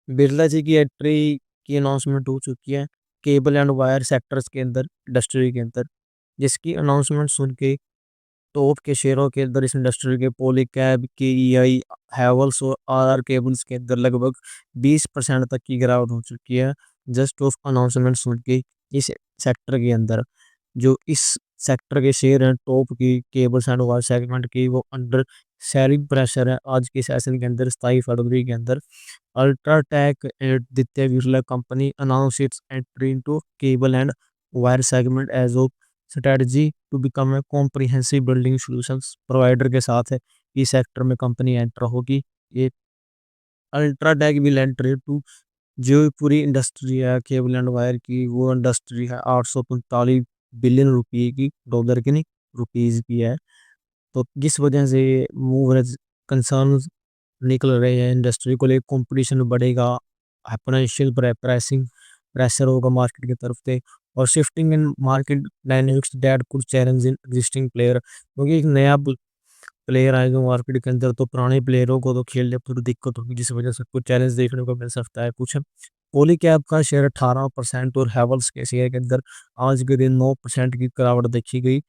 बिरला जी की एंट्री की अनाउंसमेंट हो चुकी है केबल एंड वायर सेक्टर्स के अंदर, इंडस्ट्री के अंदर, जिसकी अनाउंसमेंट सुन के टॉप के शेयरों के अंदर इस इंडस्ट्री के पॉलीकैब, केईआई, हैवेल्स और आरआर केबल्स के अंदर लगभग 20% तक की गिरावट हो चुकी है। जस्ट ऑफ अनाउंसमेंट सुन के इस सेक्टर के अंदर जो इस सेक्टर के शेयर हैं टॉप की केबल्स एंड वायर सेगमेंट की, वो अंडर सेलिंग प्रेशर है। आज के सेशन के अंदर 27 फरवरी के अंदर UltraTech Aditya Birla company announce its entry into cable and wire segment as of strategy to become a comprehensive building solutions provider के साथ है। इस सेक्टर में कंपनी एंटर होगी। ये अल्ट्राटेक विल एंटर टू जो पूरी इंडस्ट्री है केबल एंड वायर की, वो इंडस्ट्री है 845 बिलियन रुपए की, डॉलर की नहीं, रुपीज की है। तो जिस वजह से मूव कंसर्न निकल रहे हैं, इंडस्ट्री को लेकर कंपटीशन बढ़ेगा, एक्सपोनेंशियल प्राइसिंग प्रेशर होगा मार्केट की तरफ से, और shifting in market dynamics that could challenge in existing player, क्योंकि एक नया प्लेयर आएगा मार्केट के अंदर तो पुराने प्लेयरों को तो खेलने में थोड़ी दिक्कत होगी, जिस वजह से कुछ चैलेंज देखने को मिल सकता है। कुछ पॉलीकैब का शेयर 18% और हैवेल्स के शेयर के अंदर आज के दिन 9% की गिरावट देखी गई।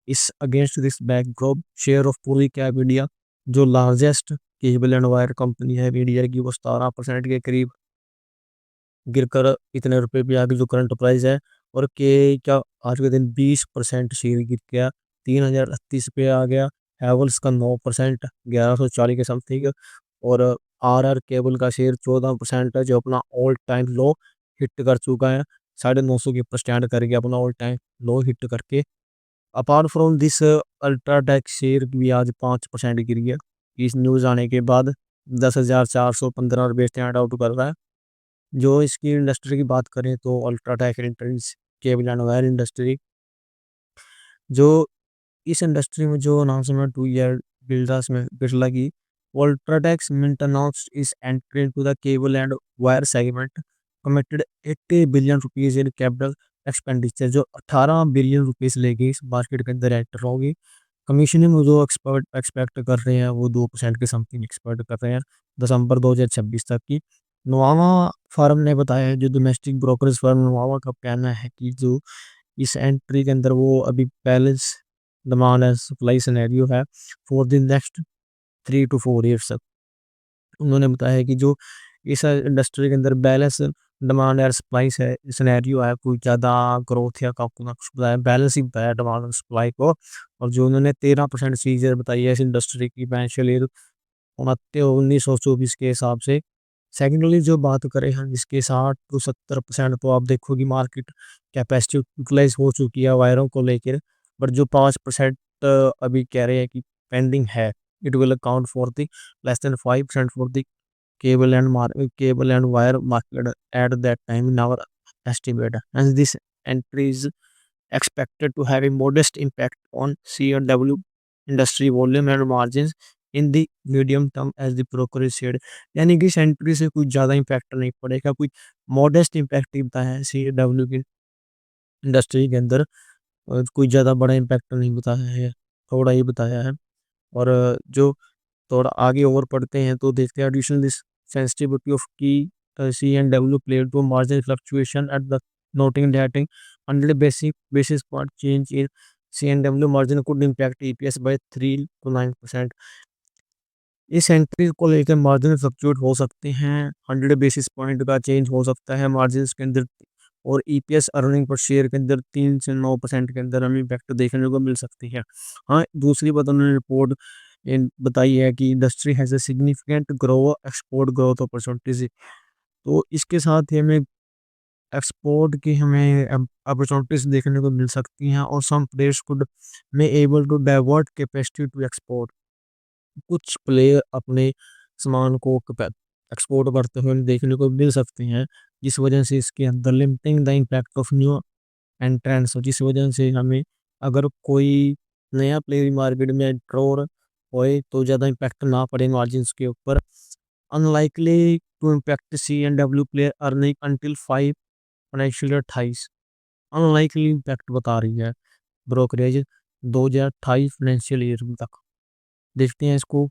इस against this backdrop share of Polycab India, जो largest cable and wire company है इंडिया की, वो 17% के करीब गिरकर इतने रुपए पे आ गई जो करंट प्राइस है। और के क्या आज के दिन 20% शेयर गिर गया, 3038 पे आ गया। हैवल्स का 9%, 1140 के समथिंग। और आरआर केबल का शेयर 14% है, जो अपना ऑल टाइम लो हिट कर चुका है। 950 के ऊपर स्टैंड करके अपना ऑल टाइम लो हिट करके। Apart from this UltraTech share भी आज 5% गिर गया। इस न्यूज़ आने के बाद 10,415 स्टैंड आउट कर रहा है। जो इसकी इंडस्ट्री की बात करें तो UltraTech industries, cable and wire industry, जो इस इंडस्ट्री में जो अनाउंसमेंट हुई है बिल्डर्स में बिरला की, UltraTech cement announced is entry into the cable and wire segment, committed 80 billion rupees in capital expenditure, जो 18 बिलियन रुपीस लेके इस मार्केट के अंदर एंटर होगी। कमीशनिंग जो एक्सपर्ट एक्सपेक्ट कर रहे हैं वो 2% के समथिंग एक्सपेक्ट कर रहे हैं दिसंबर 2026 तक की। नोवामा फर्म ने बताया है, जो डोमेस्टिक ब्रोकरेज फर्म नोवामा का कहना है कि जो इस एंट्री के अंदर वो अभी balance demand and supply scenario है for the next 3 to 4 years तक। उन्होंने बताया है कि जो इस इंडस्ट्री के अंदर बैलेंस डिमांड और सप्लाई से सिनेरियो है, कोई ज़्यादा ग्रोथ या कुछ बताया, बैलेंस ही बताया डिमांड और सप्लाई को। और जो उन्होंने 13% चीज़ें बताई है इस इंडस्ट्री की फाइनेंशियल ईयर 1924 के हिसाब से। सेकेंडली जो बात करें हम इसके 60 to 70% तो आप देखो कि मार्केट कैपेसिटी यूटिलाइज हो चुकी है वायरों को लेकर। बट जो 5% अभी कह रहे हैं कि पेंडिंग है, it will account for the less than 5% for the cable and wire market at that time in our estimate, and this entry is expected to have a modest impact on C&W industry volume and margins in the medium term as the brokerage said। यानी कि इस entry से कुछ ज़्यादा impact नहीं पड़ेगा, कुछ modest impact he बताया है C&W की इंडस्ट्री के अंदर। कोई ज़्यादा बड़ा इम्पैक्ट नहीं बताया है, थोड़ा ही बताया है। और जो थोड़ा आगे और पढ़ते हैं तो देखते हैं additional this sensitivity of key C and W player to margin fluctuation at the noting that 100 basic basis point change in C and W margin could impact EPS by 3 to 9%। इस एंट्री को लेकर margin fluctuate हो सकते हैं, 100 basis point का change हो सकता है मार्जिन के अंदर। और ईपीएस अर्निंग पर शेयर के अंदर 3 से 9% के अंदर हमें इम्पैक्ट देखने को मिल सकती है। हाँ, दूसरी बात उन्होंने रिपोर्ट बताई है कि industry has a significant grow export growth opportunities. तो इसके साथ ही हमें एक्सपोर्ट की हमें अपॉर्चुनिटीज देखने को मिल सकती हैं, और some players could may able to divert capacity to export. कुछ प्लेयर अपने सामान को एक्सपोर्ट करते हुए देखने को मिल सकते हैं, जिस वजह से इसके अंदर limiting the impact of new entrance हो, जिस वजह से हमें अगर कोई नया प्लेयर मार्केट में एंटर होए तो ज़्यादा इम्पैक्ट ना पड़े मार्जिन्स के ऊपर। Unlikely to impact C&W player earning until 5 financial year 28। Unlikely impact बता रही है ब्रोकरेज 2028 फाइनेंशियल ईयर तक। देखते हैं इसको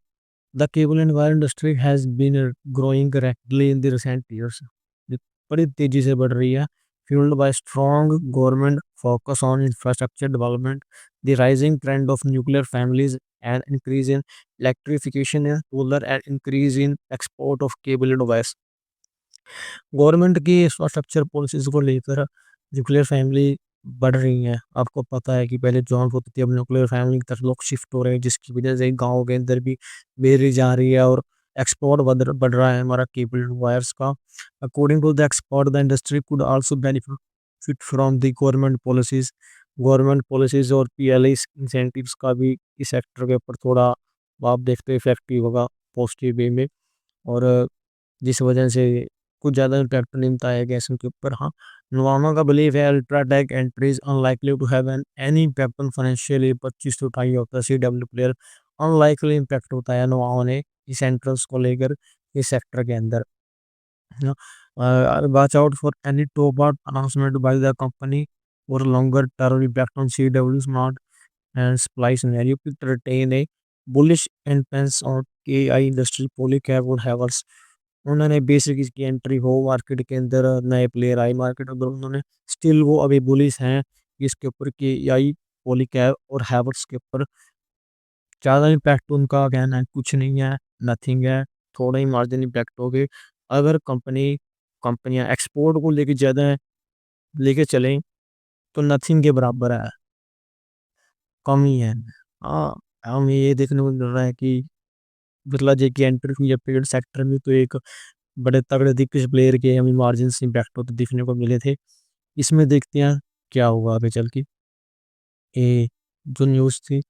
The cable and wire industry has been growing rapidly in the recent years. ये बड़ी तेजी से बढ़ रही है, fueled by strong government focus on infrastructure development, the rising trend of nuclear families, and increase in electrification in rural and increase in export of cable and wires. Government की infrastructure policies को लेकर nuclear family बढ़ रही हैं। आपको पता है कि पहले जॉइंट होती थी, अब न्यूक्लियर फैमिली की तरफ लोग शिफ्ट हो रहे हैं, जिसकी वजह से गाँव के अंदर भी बेरी जा रही है और एक्सपोर्ट बढ़ रहा है हमारा केबल वायर्स का। According to the expert, the industry could also benefit from the government policies. Government policies और पीएलआई इंसेंटिव्स का भी इस सेक्टर के ऊपर थोड़ा आप देखते हो इफेक्टिव होगा पॉजिटिव वे में। और जिस वजह से कुछ ज़्यादा इम्पैक्ट नहीं बताया गया इसके ऊपर। हाँ, नवामा का बिलीव है UltraTech entry is unlikely to have any impact on financially 25 to 28 होता है सीडब्ल्यू प्लेयर। अनलाइकली इम्पैक्ट बताया नवामा ने इस एंट्रेंस को लेकर इस सेक्टर के अंदर। Watch out for any top-up announcement by the company or longer-term impact on CW's not and supply scenario could retain a bullish influence on AI industry Polycab would have us। उन्होंने basic इसकी entry हो market के अंदर, नए player आए market अंदर, उन्होंने still वो अभी बुलिश हैं कि इसके ऊपर के एआई पॉलीकैब और हैवर्स के ऊपर ज़्यादा इम्पैक्ट उनका कहना है कुछ नहीं है, नथिंग है, थोड़ा ही मार्जिन इम्पैक्ट हो गए। अगर कंपनियां एक्सपोर्ट को लेके ज़्यादा लेके चलें तो नथिंग के बराबर है, कम ही है। हाँ, हमें ये देखने को मिल रहा है कि बिरला जे की एंट्री हुई है पेड़ सेक्टर में, तो एक बड़े तगड़े दिग्गज प्लेयर के हमें मार्जिन से इम्पैक्ट होते दिखने को मिले थे। इसमें देखते हैं क्या होगा आगे चल के। ये जो न्यूज़ थी